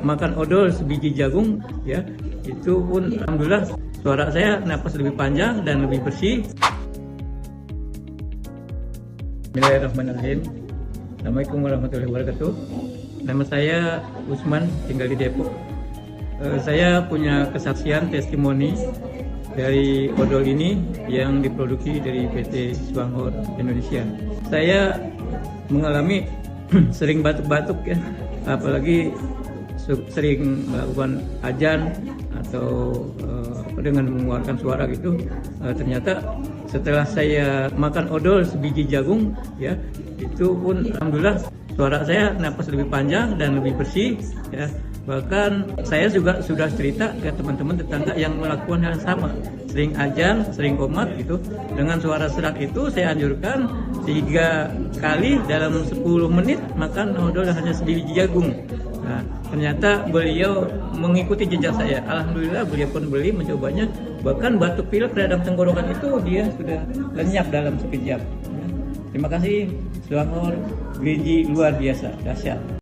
makan odol sebiji jagung ya, itu pun alhamdulillah suara saya napas lebih panjang dan lebih bersih. Bismillahirrahmanirrahim. Assalamualaikum warahmatullahi wabarakatuh. Nama saya Usman, tinggal di Depok. Saya punya kesaksian testimoni dari odol ini yang diproduksi dari PT Swanghor Indonesia. Saya mengalami sering batuk-batuk ya, apalagi sering melakukan azan atau dengan mengeluarkan suara gitu. Ternyata setelah saya makan odol sebiji jagung ya, itu pun alhamdulillah suara saya napas lebih panjang dan lebih bersih ya. Bahkan saya juga sudah cerita ke teman-teman tetangga yang melakukan hal yang sama, sering azan, sering komat gitu. Dengan suara serak itu saya anjurkan 3 kali dalam 10 menit makan odol hanya sebiji jagung. Nah, ternyata beliau mengikuti jejak saya. Alhamdulillah beliau pun beli mencobanya. Bahkan batuk pilek radang tenggorokan itu dia sudah lenyap dalam sekejap. Terima kasih Swanghor, gizi luar biasa, dahsyat.